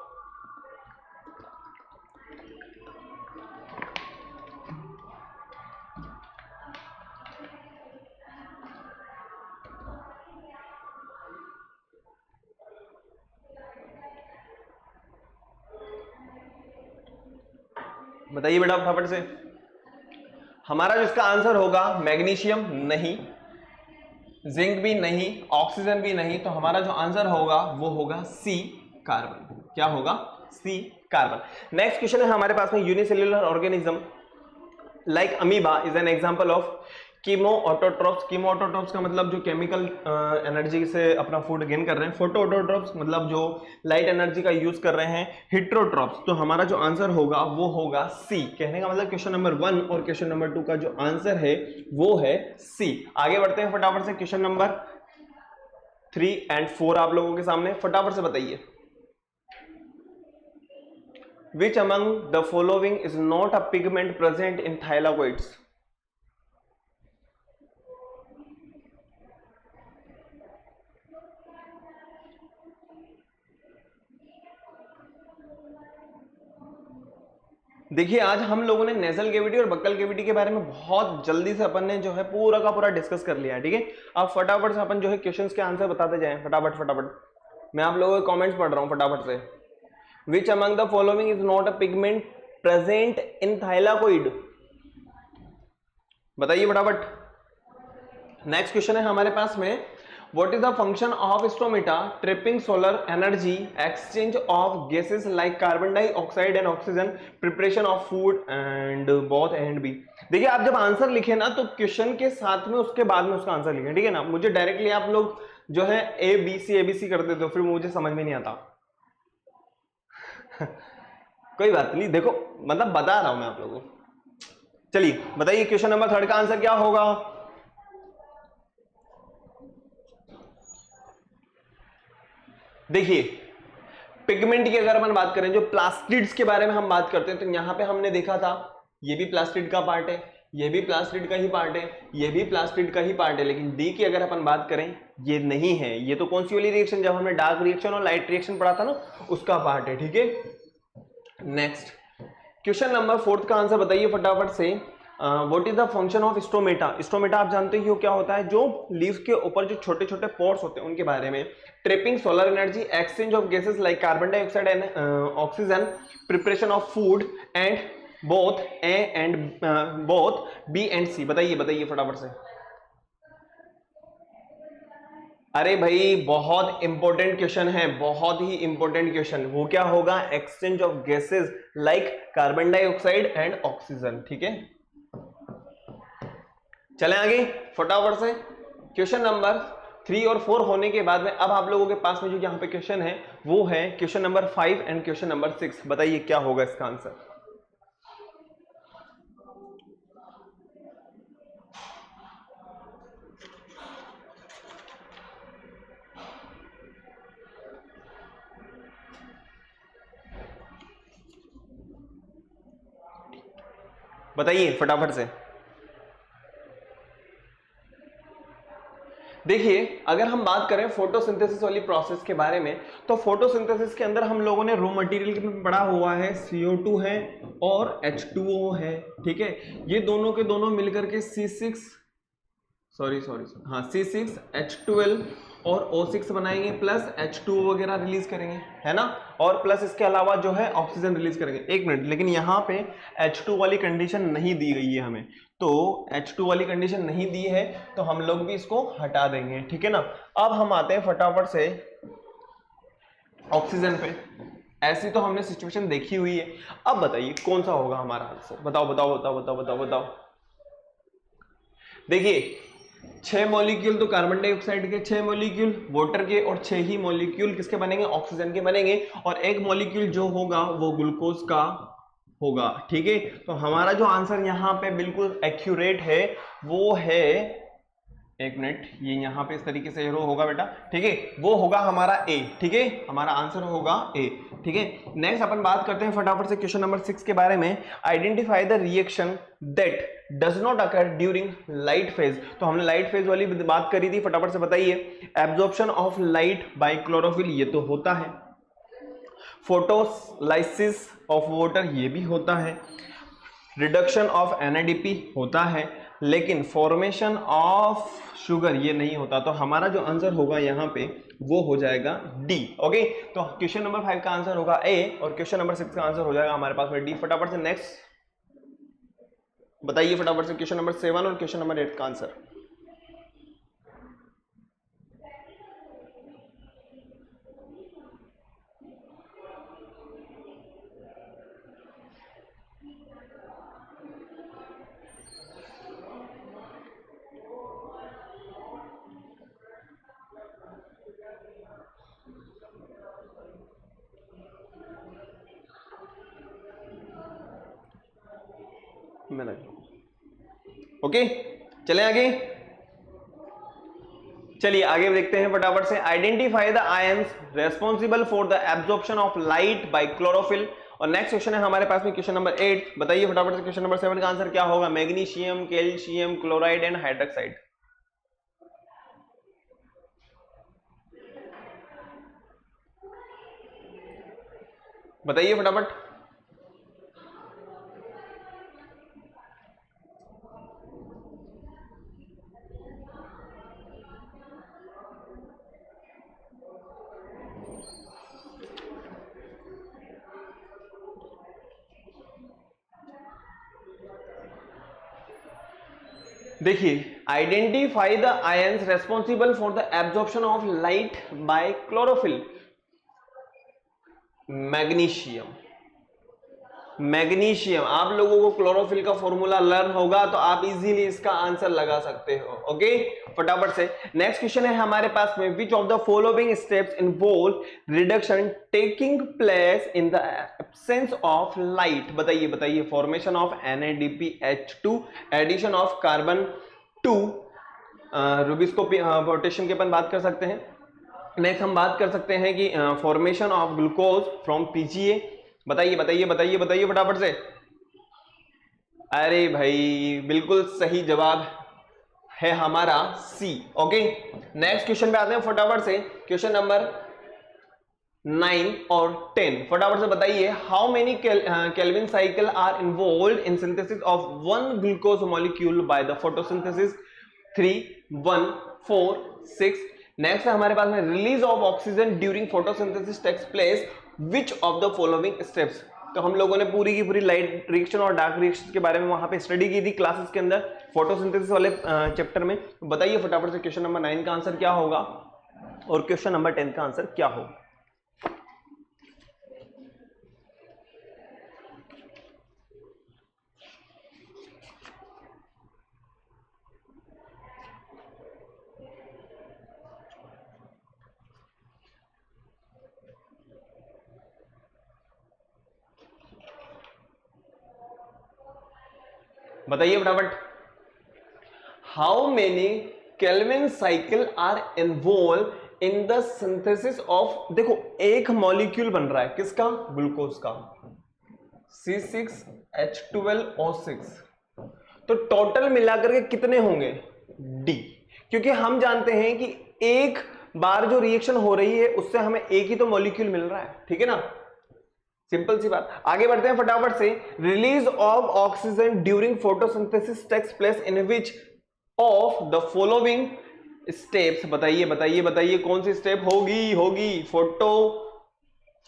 Speaker 1: बताइए बेटा फटाफट से। हमारा जो इसका आंसर होगा मैग्नीशियम नहीं, जिंक भी नहीं, ऑक्सीजन भी नहीं, तो हमारा जो आंसर होगा वो होगा सी, कार्बन। क्या होगा? सी, कार्बन। नेक्स्ट क्वेश्चन है हमारे पास में, unicellular organism like amoeba is an example of. Chemo autotrophs, chemo autotrophs का मतलब जो केमिकल एनर्जी से अपना फूड गेन कर रहे हैं। फोटो ऑटोट्रॉप्स मतलब जो लाइट एनर्जी का यूज कर रहे हैं। हिट्रोट्रॉप्स, तो हमारा जो आंसर होगा वो होगा सी। कहने का मतलब क्वेश्चन नंबर 1 और क्वेश्चन नंबर 2 का जो आंसर है वो है सी। आगे बढ़ते हैं फटाफट से, क्वेश्चन नंबर 3 एंड 4 आप लोगों के सामने, फटाफट से बताइए। Which among the following is not a pigment present in thylakoids? देखिए आज हम लोगों ने नेजल कैविटी और बक्कल कैविटी के बारे में बहुत जल्दी से अपन ने जो है पूरा का पूरा डिस्कस कर लिया है, ठीक है। अब फटाफट से अपन जो है क्वेश्चंस के आंसर बताते जाएं, फटाफट फटाफट। मैं आप लोगों के कमेंट्स पढ़ रहा हूं फटाफट से। Which among the following is not a pigment present in thylakoid? बताइए फटाफट। नेक्स्ट क्वेश्चन है हमारे पास में, what is the function of stomata? Trapping solar energy, exchange of gases like carbon dioxide and oxygen, preparation of food and both A and B। देखिए आप जब answer लिखे ना तो क्वेश्चन के साथ में उसके बाद में उसका आंसर लिखें, ठीक है ना। मुझे डायरेक्टली आप लोग जो है ABC कर देते हो, फिर मुझे समझ में नहीं आता। कोई बात नहीं, देखो मतलब बता रहा हूं मैं आप लोगों को। चलिए बताइए क्वेश्चन नंबर 3 का आंसर क्या होगा। देखिए पिगमेंट की अगर अपन बात करें, जो प्लास्टिड्स के बारे में हम बात करते हैं, तो यहां पे हमने देखा था ये भी प्लास्टिड का पार्ट है, ये भी प्लास्टिड का ही पार्ट है, ये भी प्लास्टिड का ही पार्ट है। लेकिन डी की अगर अपन बात करें ये नहीं है। ये तो कौन सी वाली रिएक्शन, जब हमने डार्क रिएक्शन और लाइट रिएक्शन पढ़ा था ना, उसका पार्ट है, ठीक है। नेक्स्ट क्वेश्चन नंबर 4 का आंसर बताइए फटाफट से। What is the function of stomata? Stomata आप जानते ही हो क्या होता है, जो लीव्स के ऊपर जो छोटे छोटे पोर्स होते हैं उनके बारे में। Trapping solar energy, exchange of gases like carbon dioxide and oxygen, preparation of food and both A and both B and C. बताइए बताइए फटाफट से। अरे भाई बहुत इंपॉर्टेंट क्वेश्चन है, बहुत ही इंपॉर्टेंट क्वेश्चन। वो क्या होगा, exchange of gases like carbon dioxide and oxygen, ठीक है। चलें आगे फटाफट से। क्वेश्चन नंबर 3 और 4 होने के बाद में अब आप लोगों के पास में जो यहां पे क्वेश्चन है वो है question number 5 and question number 6। बताइए क्या होगा इसका आंसर। बताइए फटाफट से। देखिए अगर हम बात करें फोटोसिंथेसिस वाली प्रोसेस के बारे में, तो फोटोसिंथेसिस के अंदर हम लोगों ने रॉ मटेरियल में पढ़ा हुआ है CO2 है और H2O है, ठीक है। ये दोनों के दोनों मिलकर के C6H12 और O6 बनाएंगे, प्लस H2O वगैरह रिलीज करेंगे, है ना। और प्लस इसके अलावा जो है ऑक्सीजन रिलीज करेंगे। एक मिनट, लेकिन यहाँ पे H2 वाली कंडीशन नहीं दी गई है हमें, तो H2 वाली कंडीशन नहीं दी है तो हम लोग भी इसको हटा देंगे, ठीक है ना। अब हम आते हैं फटाफट से ऑक्सीजन पे। ऐसी तो हमने सिचुएशन देखी हुई है। अब बताइए कौन सा होगा हमारा आंसर, बताओ बताओ बताओ बताओ बताओ बताओ। देखिए 6 मॉलिक्यूल तो कार्बन डाइऑक्साइड के, 6 मॉलिक्यूल वाटर के और 6 ही मॉलिक्यूल किसके बनेंगे, ऑक्सीजन के बनेंगे। और एक मॉलिक्यूल जो होगा वो ग्लूकोज का होगा, ठीक है। तो हमारा जो आंसर यहाँ पे बिल्कुल एक्यूरेट है वो है, एक मिनट, ये यहां पे इस तरीके से रो होगा बेटा, ठीक है, वो होगा हमारा ए, ठीक है। हमारा आंसर होगा ए, ठीक है। नेक्स्ट अपन बात करते हैं फटाफट से क्वेश्चन नंबर 6 के बारे में। Identify the reaction that does not occur during light phase. तो हमने लाइट फेज वाली बात करी थी, फटाफट से बताइए। Absorption of light by chlorophyll, ये तो होता है। फोटोलाइसिस ऑफ वाटर, ये भी होता है। रिडक्शन ऑफ NADP होता है, लेकिन फॉर्मेशन ऑफ शुगर ये नहीं होता। तो हमारा जो आंसर होगा यहाँ पे वो हो जाएगा डी, ओके। तो क्वेश्चन नंबर 5 का आंसर होगा ए और क्वेश्चन नंबर 6 का आंसर हो जाएगा हमारे पास में डी। फटाफट से नेक्स्ट बताइए फटाफट से क्वेश्चन नंबर 7 और क्वेश्चन नंबर 8 का आंसर। मैं रख दूंगा। ओके, चलें आगे। चलिए आगे देखते हैं फटाफट से। Identify the ions responsible for the absorption of light by chlorophyll. और नेक्स्ट क्वेश्चन है हमारे पास में क्वेश्चन नंबर 8। बताइए फटाफट से क्वेश्चन नंबर 7 का आंसर क्या होगा? Magnesium, calcium, chloride and hydroxide. बताइए फटाफट। देखिए, identify the ions responsible for the absorption of light by chlorophyll. Magnesium, magnesium. आप लोगों को क्लोरोफिल का फॉर्मूला लर्न होगा तो आप इजीली इसका आंसर लगा सकते हो। ओके, फटाफट से नेक्स्ट क्वेश्चन है हमारे पास में। Which of the following steps involve reduction taking place in the absence of light? बताइए बताइए। Formation of NADPH2, addition of carbon 2, रूबिस को पोटेशियम के अपन बात कर सकते हैं। नेक्स्ट हम बात कर सकते हैं कि formation of glucose from PGA। बताइए बताइए बताइए बताइए फटाफट से। अरे भाई बिल्कुल सही जवाब है हमारा C। ओके, नेक्स्ट क्वेश्चन पे आते हैं फटाफट से। क्वेश्चन नंबर 9 और 10 फटाफट से बताइए। How many Calvin cycle are involved in synthesis of one glucose molecule by the photosynthesis? 3, 1, 4, 6। Next है हमारे पास में release of oxygen during photosynthesis takes place which of the following steps? तो हम लोगों ने पूरी की पूरी लाइट रिएक्शन और डार्क रिएक्शन के बारे में वहां पे स्टडी की थी क्लासेस के अंदर, फोटोसिंथेसिस वाले चैप्टर में। बताइए फटाफट से क्वेश्चन नंबर 9 का आंसर क्या होगा और क्वेश्चन नंबर 10 का आंसर क्या होगा? बताइए फटाफट। How many Calvin cycle are involve in the synthesis of? देखो एक मॉलिक्यूल बन रहा है किसका? ग्लूकोज का, C6H12O6। तो टोटल मिलाकर के कितने होंगे? D। क्योंकि हम जानते हैं कि एक बार जो रिएक्शन हो रही है उससे हमें एक ही तो मॉलिक्यूल मिल रहा है, ठीक है ना? सिंपल सी बात। आगे बढ़ते हैं फटाफट से। Release of oxygen during photosynthesis takes place in which of the following steps? बताइए बताइए बताइए कौन सी स्टेप होगी? Photo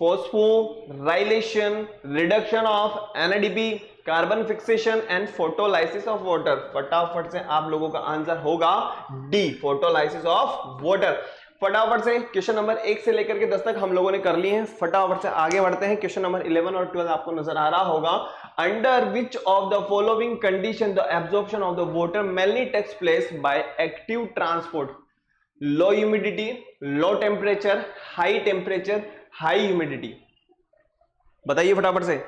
Speaker 1: phosphorylation, reduction of NADP, carbon fixation and photolysis of water. फटाफट से आप लोगों का आंसर होगा D, फोटोलाइसिस ऑफ वाटर। फटाफट से क्वेश्चन नंबर 1 से लेकर के 10 तक हम लोगों ने कर लिए हैं। फटाफट से आगे बढ़ते हैं। क्वेश्चन नंबर 11 और 12 आपको नजर आ रहा होगा। Under which of the following condition the absorption of the water mainly takes place by active transport? Low humidity, low temperature, high temperature, high humidity. बताइए फटाफट से।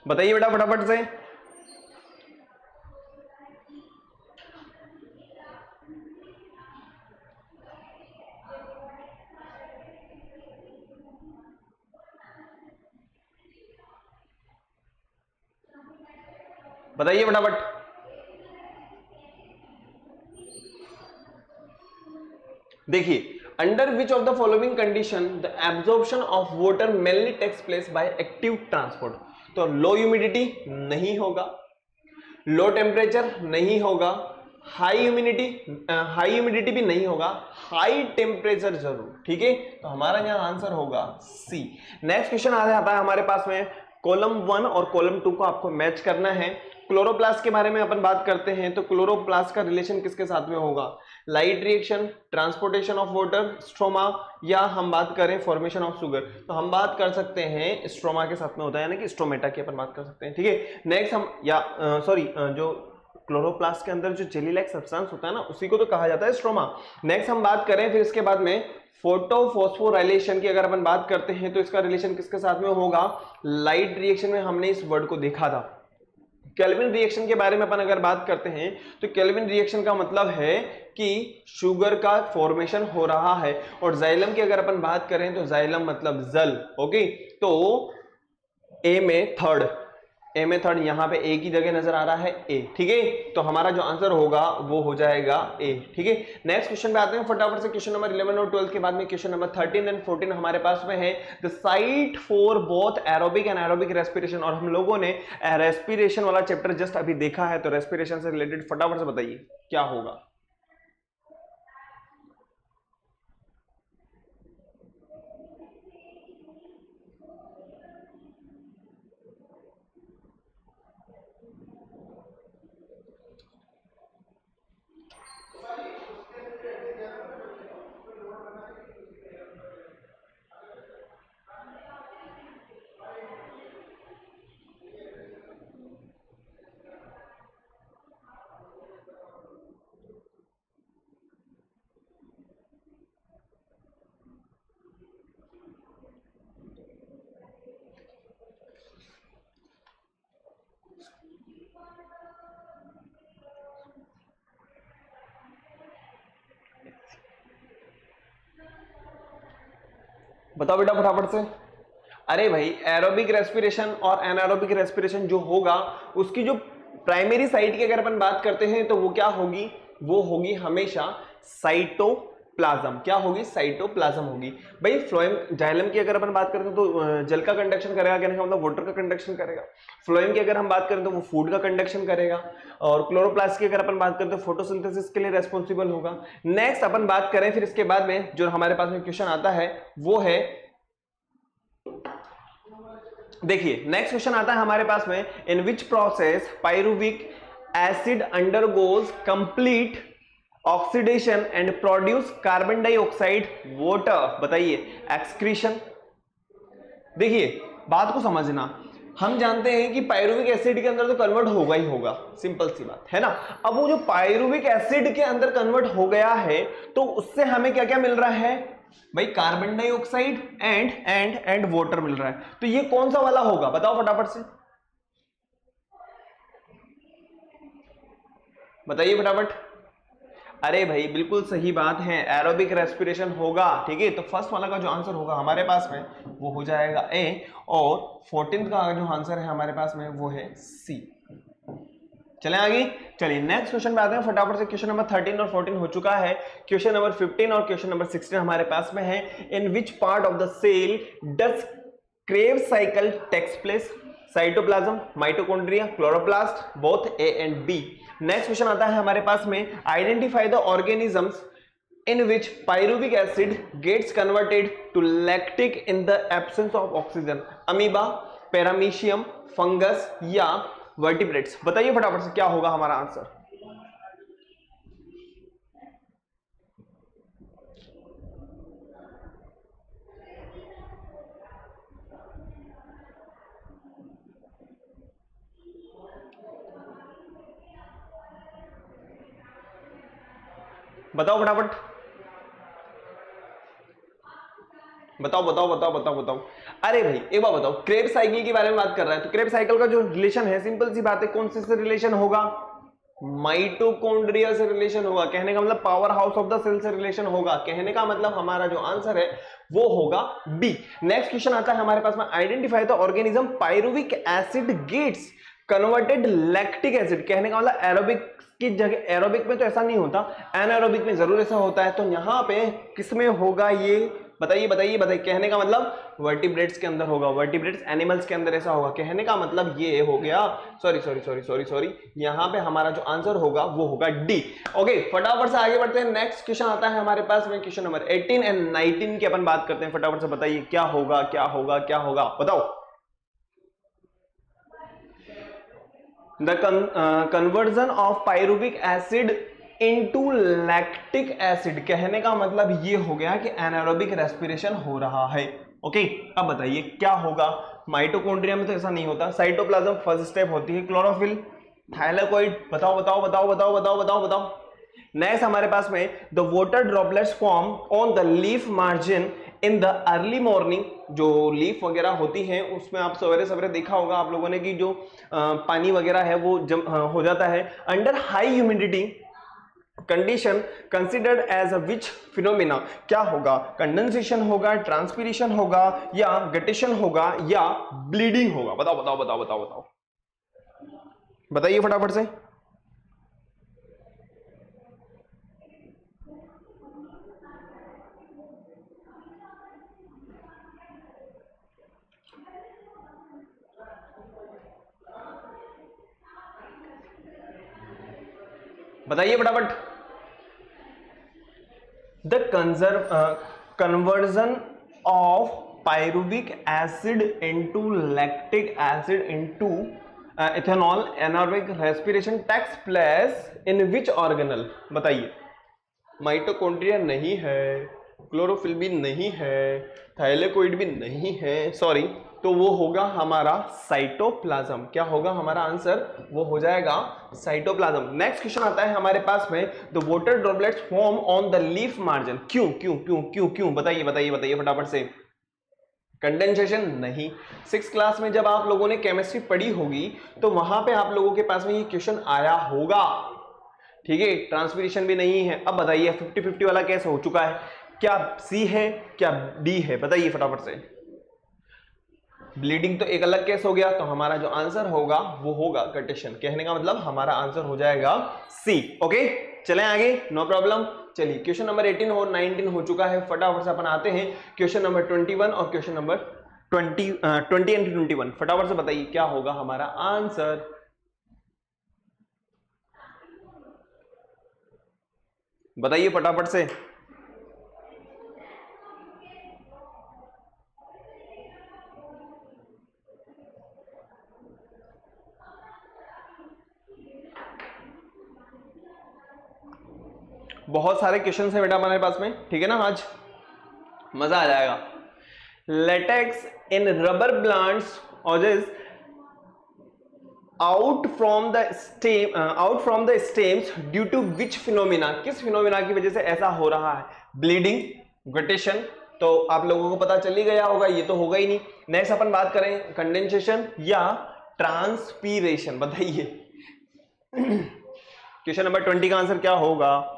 Speaker 1: बताइए बेटा फटाफट से। बताइए फटाफट। देखिए, under which of the following condition the absorption of water mainly takes place by active transport? तो लो ह्यूमिडिटी नहीं होगा, लो टेम्परेचर नहीं होगा, हाई ह्यूमिडिटी भी नहीं होगा, हाई टेम्परेचर जरूर, ठीक है। तो हमारा यहाँ आंसर होगा सी। नेक्स्ट क्वेश्चन आ जाता है हमारे पास में, कॉलम 1 और कॉलम 2 को आपको मैच करना है। क्लोरोप्लास्ट के बारे में अपन बात करते हैं, तो क्लोरोप्लास्ट का रिलेशन किसके साथ में होगा? Light reaction, transportation of water, stroma, या हम बात करें फॉर्मेशन ऑफ शुगर, तो हम बात कर सकते हैं स्ट्रोमा के साथ में होता है, यानी कि स्ट्रोमेटा की अपन बात कर सकते हैं, ठीक है। नेक्स्ट हम जो क्लोरोप्लास्ट के अंदर जो जेली लाइक सब्सटेंस होता है ना, उसी को तो कहा जाता है स्ट्रोमा। नेक्स्ट हम बात करें फिर इसके बाद में फोटोफॉस्फोराइलेशन की, अगर अपन बात करते हैं तो इसका रिलेशन किसके साथ में होगा? लाइट रिएक्शन में हमने इस वर्ड को देखा था। केल्विन रिएक्शन के बारे में अपन अगर बात करते हैं तो केल्विन रिएक्शन का मतलब है कि शुगर का फॉर्मेशन हो रहा है। और जाइलम की अगर अपन बात करें तो जाइलम मतलब जल, ओके। तो ए में थर्ड यहां पे ए की जगह नजर आ रहा है ए, ठीक है। तो हमारा जो आंसर होगा वो हो जाएगा ए, ठीक है। नेक्स्ट क्वेश्चन पे आते हैं फटाफट से। क्वेश्चन नंबर 11 और 12 के बाद में क्वेश्चन नंबर 13 एंड 14 हमारे पास में है, the site for both aerobic and aerobic respiration. और हम लोगों ने रेस्पिरेशन वाला चैप्टर जस्ट अभी देखा है, तो रेस्पिरेशन से रिलेटेड फटाफट से बताइए क्या होगा। बताओ बेटा फटाफट से। अरे भाई, एरोबिक रेस्पिरेशन और एनारोबिक रेस्पिरेशन जो होगा, उसकी जो प्राइमरी साइट की अगर अपन बात करते हैं तो वो क्या होगी? वो होगी हमेशा साइटोप्लाज्म। क्या होगी? साइटोप्लाज्म होगी। भाई फ्लोएम जाइलम की अगर अपन बात करते हैं तो जल का कंडक्शन करेगा, कहने का मतलब वाटर का कंडक्शन करेगा। फ्लोएम की अगर हम बात करें तो वो फूड का कंडक्शन करेगा। और क्लोरोप्लास्ट की अगर अपन बात करें तो फोटोसिंथेसिस के लिए रेस्पॉन्सिबल होगा। नेक्स्ट अपन बात करें फिर इसके बाद में जो हमारे पास में क्वेश्चन आता है वो है, देखिए नेक्स्ट क्वेश्चन आता है हमारे पास में, in which process pyruvic acid undergoes complete oxidation and produce carbon dioxide water. बताइए, एक्सक्रीशन। देखिए बात को समझना, हम जानते हैं कि पाइरुविक एसिड के अंदर तो कन्वर्ट होगा ही होगा, सिंपल सी बात है ना। अब वो जो पाइरुविक एसिड के अंदर कन्वर्ट हो गया है तो उससे हमें क्या क्या मिल रहा है? भाई कार्बन डाइऑक्साइड एंड वाटर मिल रहा है। तो ये कौन सा वाला होगा? बताओ फटाफट से, बताइए फटाफट। अरे भाई बिल्कुल सही बात है, एरोबिक रेस्पिरेशन होगा, ठीक है। तो फर्स्ट वाला का जो आंसर होगा हमारे पास में वो हो जाएगा ए, और 14th का जो आंसर है हमारे पास में वो है सी। चलें आगे, चलिए नेक्स्ट क्वेश्चन पे आते हैं फटाफट से। क्वेश्चन नंबर 13 और 14 हो चुका है। क्वेश्चन नंबर 15 और क्वेश्चन नंबर 16 हमारे पास में है, in which part of the cell does Krebs cycle takes place? Cytoplasm, mitochondria, chloroplast, both A and B. Next question आता है हमारे पास में, identify the organisms in which pyruvic acid gets converted to lactic in the absence of oxygen? Amoeba, paramecium, fungus या vertebrates. बताइए फटाफट से क्या होगा हमारा आंसर। बताओ फटाफट, बताओ बताओ बताओ बताओ बताओ। अरे भाई एक बार बताओ, क्रेब साइकिल के बारे में बात कर रहा है, तो क्रेब साइकिल का जो रिलेशन है सिंपल सी बात है, कौन से रिलेशन होगा? माइटोकॉन्ड्रिया से रिलेशन होगा। कहने का मतलब power house of the cell से रिलेशन होगा। कहने का मतलब हमारा जो आंसर है वो होगा बी। नेक्स्ट क्वेश्चन आता है हमारे पास में, identify the organism pyruvic acid gets converted lactic acid. कहने का मतलब एरोबिक की जगह, एरोबिक में तो ऐसा नहीं होता, एनारोबिक में जरूर ऐसा होता है। तो यहां पे किसमें होगा? ये बताइए बताइए बताइए। कहने का मतलब वर्टिब्रेट्स के अंदर होगा, वर्टिब्रेट्स एनिमल्स के अंदर ऐसा होगा। कहने का मतलब ये हो गया, सॉरी, यहां पे हमारा जो आंसर होगा वो होगा डी। ओके, फटाफट से आगे बढ़ते हैं। नेक्स्ट क्वेश्चन आता है हमारे पास में, क्वेश्चन नंबर 18 एंड 19 की अपन बात करते हैं। फटाफट से बताइए क्या होगा क्या होगा क्या होगा, बताओ। The conversion of pyruvic acid into lactic acid, कहने का मतलब ये हो गया कि एनारोबिक रेस्पिरेशन हो रहा है। ओके, अब बताइए क्या होगा। माइटोकॉन्ड्रिया में तो ऐसा नहीं होता। साइटोप्लाज्म फर्स्ट स्टेप होती है, क्लोरोफिल, थाइलाकोइड। बताओ बताओ बताओ बताओ बताओ बताओ बताओ। नेक्स्ट हमारे पास में the water droplets form on the leaf margin in the early morning. जो लीफ वगैरह होती हैं उसमें आप सवेरे सवेरे देखा होगा आप लोगों ने कि जो पानी वगैरह है वो हो जाता है under high humidity condition considered as a which phenomena. क्या होगा, कंडेंसेशन होगा, ट्रांसपीरेशन होगा, या गटेशन होगा, या ब्लीडिंग होगा। बताओ बताओ बताओ बताओ बताओ, बताइए फटाफट से। बताइए फटाफट। The conversion of pyruvic acid into lactic acid into ethanol anaerobic respiration takes place in which organelle. बताइए। माइटोकॉन्ड्रिया नहीं है, क्लोरोफिल भी नहीं है, थाइलेकोइड भी नहीं है, सॉरी, तो वो होगा हमारा साइटोप्लाज्म। क्या होगा हमारा आंसर, वो हो जाएगा साइटोप्लाज्म। नेक्स्ट क्वेश्चन आता है हमारे पास में, the water droplets form on the leaf margin. क्यों क्यों क्यों क्यों क्यों, बताइए बताइए बताइए फटाफट से। कंडेंसेशन नहीं। 6th क्लास में जब आप लोगों ने केमिस्ट्री पढ़ी होगी तो वहां पे आप लोगों के पास में ये क्वेश्चन आया होगा, ठीक है। ट्रांसपीरेशन भी नहीं है। अब बताइए 50-50 वाला कैसे हो चुका है, क्या सी है क्या डी है, बताइए फटाफट से। ब्लीडिंग तो एक अलग केस हो गया, तो हमारा जो आंसर होगा वो होगा गटेशन। कहने का मतलब हमारा आंसर हो जाएगा सी। ओके, चलें आगे, नो प्रॉब्लम। चलिए क्वेश्चन नंबर 18 और 19 हो चुका है। फटाफट से अपन आते हैं क्वेश्चन नंबर 21 और क्वेश्चन नंबर 20 एंड 21। फटाफट से बताइए क्या होगा हमारा आंसर। बताइए फटाफट से। बहुत सारे क्वेश्चन है बेटा हमारे पास में, ठीक है ना, आज मजा आ जाएगा। Latex in rubber plants oozes out from the stems due to which phenomena. किस फिनोमिना की वजह से ऐसा हो रहा है, ब्लीडिंग, गटेशन, तो आप लोगों को पता चल ही गया होगा, ये तो होगा ही नहीं। नेक्स्ट अपन बात करें कंडेंसेशन या ट्रांसपीरेशन, बताइए। क्वेश्चन नंबर 20 का आंसर क्या होगा।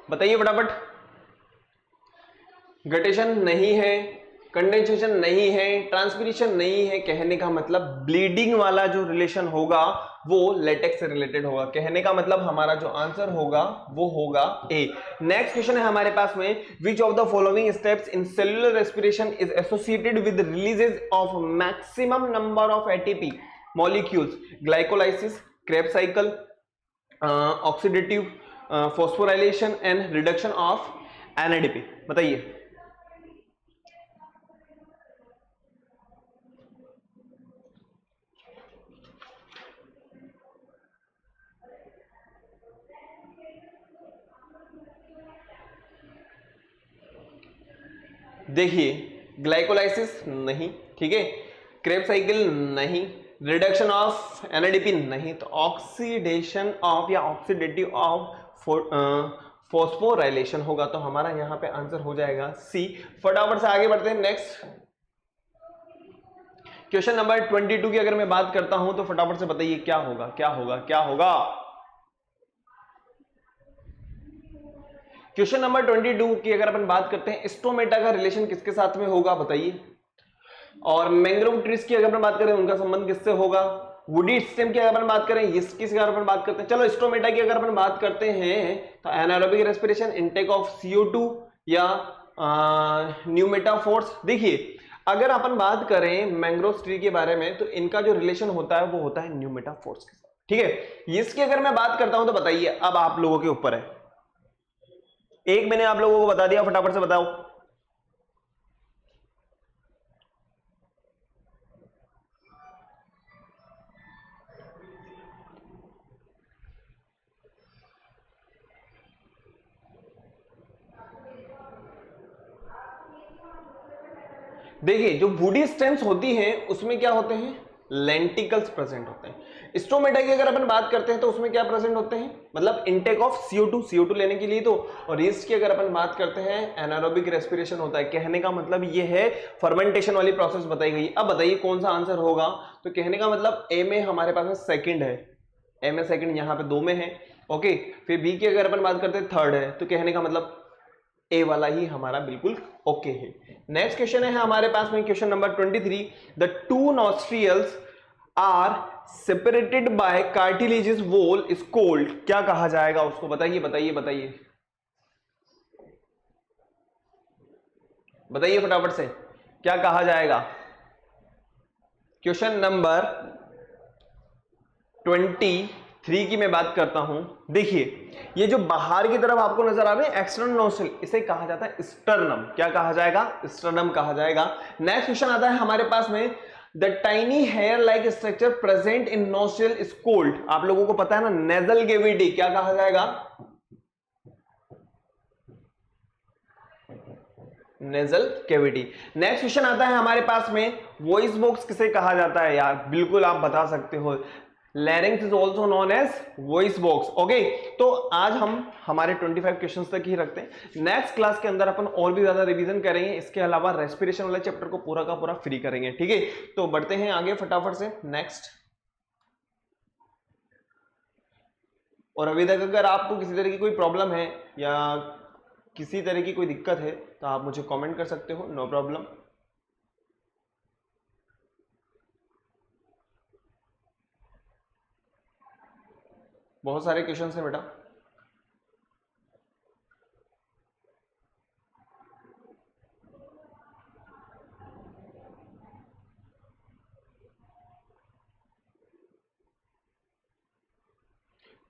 Speaker 1: बताइए फटाफट। गटेशन नहीं है, कंडेंसेशन नहीं है, ट्रांसपीरेशन नहीं है। कहने का मतलब ब्लीडिंग वाला जो रिलेशन होगा वो लेटेक्स से रिलेटेड होगा। कहने का मतलब हमारा जो आंसर होगा वो होगा ए। नेक्स्ट क्वेश्चन है हमारे पास में, which of the following steps in cellular respiration is associated with releases of maximum number of ATP molecules. Glycolysis, Krebs cycle, oxidative phosphorylation and reduction of NADP. बताइए। देखिए, ग्लाइकोलाइसिस नहीं, ठीक है, क्रेब साइकिल नहीं, रिडक्शन ऑफ एनएडीपी नहीं, तो oxidation of या oxidative of phosphorylation होगा। तो हमारा यहां पे आंसर हो जाएगा सी। फटाफट से आगे बढ़ते हैं। नेक्स्ट क्वेश्चन नंबर 22 की अगर मैं बात करता हूं तो फटाफट से बताइए क्या होगा, क्या होगा, क्या होगा। क्वेश्चन नंबर 22 की अगर अपन बात करते हैं, स्टोमेटा का रिलेशन किसके साथ में होगा बताइए। और मैंग्रोव ट्रीज की अगर अपन बात करें उनका संबंध किससे होगा। वुडी सिस्टम की अगर अपन बात करें, इसकी अगर अपन बात करते हैं, चलो स्टोमेटा की अगर अपन बात करते हैं तो anaerobic respiration, intake of CO2 या न्यूमेटाफोर्स। देखिए अगर अपन बात करें मैंग्रोव ट्री के बारे में तो इनका जो रिलेशन होता है वो होता है न्यूमेटाफोर्स के साथ, ठीक है। इसकी अगर मैं बात करता हूं तो बताइए, अब आप लोगों के ऊपर है। एक मैंने आप लोगों को बता दिया, फटाफट से बताओ। देखिए जो वुडी स्टेम्स होती हैं उसमें क्या होते हैं, लेंटिकल्स प्रेजेंट होते हैं। स्टोमेटा की अगर अपन बात करते हैं तो उसमें क्या प्रेजेंट होते हैं, मतलब इनटेक ऑफ CO2 लेने के लिए तो। और यीस्ट की अगर अपन बात करते हैं एनारोबिक रेस्पिरेशन होता है। कहने का मतलब ये है फर्मेंटेशन वाली प्रोसेस बताई गई। अब बताइए कौन सा आंसर होगा। तो कहने का मतलब ए में हमारे पास में सेकंड है, ए में सेकंड, यहाँ पे 2 में है, ओके। फिर बी की अगर अपन बात करते हैं थर्ड है, तो कहने का मतलब ए वाला ही हमारा बिल्कुल ओके है। नेक्स्ट क्वेश्चन है हमारे पास में question number 23। The two nostrils are separated by cartilaginous wall is called, क्या कहा जाएगा उसको, बताइए बताइए बताइए बताइए फटाफट से, क्या कहा जाएगा। क्वेश्चन नंबर 23 की मैं बात करता हूं। देखिए ये जो बाहर की तरफ आपको नजर आ रहे हैं एक्सटर्नल नोस्ट्रिल, इसे कहा जाता है स्टर्नम। क्या कहा जाएगा, स्टर्नम कहा जाएगा। नेक्स्ट क्वेश्चन आता है हमारे पास में, the tiny hair like structure present in nostril is called, आप लोगों को पता है ना, नेजल कैविटी, क्या कहा जाएगा, नेजल कैविटी। नेक्स्ट क्वेश्चन आता है हमारे पास में, वॉइस बॉक्स किसे कहा जाता है यार, बिल्कुल आप बता सकते हो, larynx is also known as voice box, okay. तो आज हम हमारे 25 क्वेश्चंस तक ही रखते हैं। नेक्स्ट क्लास के अंदर अपन और भी ज्यादा रिवीजन करेंगे, इसके अलावा रेस्पिरेशन वाले चैप्टर को पूरा का पूरा फ्री करेंगे, ठीक है। तो बढ़ते हैं आगे फटाफट से नेक्स्ट। और अभी तक अगर आपको किसी तरह की कोई प्रॉब्लम है या किसी तरह की कोई दिक्कत है तो आप मुझे कमेंट कर सकते हो, नो प्रॉब्लम। बहुत सारे क्वेश्चंस हैं बेटा।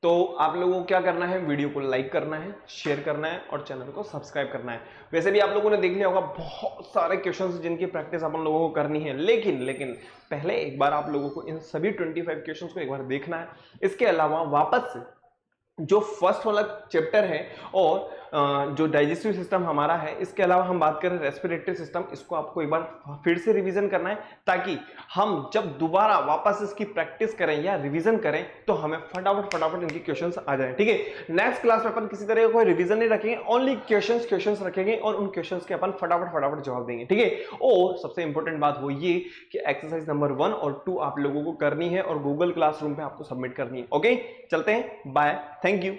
Speaker 1: तो आप लोगों को क्या करना है, वीडियो को लाइक करना है, शेयर करना है और चैनल को सब्सक्राइब करना है। वैसे भी आप लोगों ने देख लिया होगा बहुत सारे क्वेश्चंस जिनकी प्रैक्टिस अपन लोगों को करनी है, लेकिन पहले एक बार आप लोगों को इन सभी 25 क्वेश्चंस को एक बार देखना है। इसके अलावा वापस से जो फर्स्ट वाला चैप्टर है और जो डाइजेस्टिव सिस्टम हमारा है, इसके अलावा हम बात करें रेस्पिरेटरी सिस्टम, इसको आपको एक बार फिर से रिवीजन करना है ताकि हम जब दोबारा वापस इसकी प्रैक्टिस करें या रिवीजन करें तो हमें फटाफट इनके क्वेश्चंस आ जाए, ठीक है। नेक्स्ट क्लास में अपन किसी तरह का कोई रिवीजन नहीं रखेंगे, ओनली क्वेश्चंस रखेंगे और उन क्वेश्चंस के अपन फटाफट जवाब देंगे, ठीक है। और सबसे इंपॉर्टेंट बात वो ये कि एक्सरसाइज नंबर 1 और 2 आप लोगों को करनी है और गूगल क्लासरूम पे आपको सबमिट करनी है, ओके। चलते हैं, बाय, थैंक यू।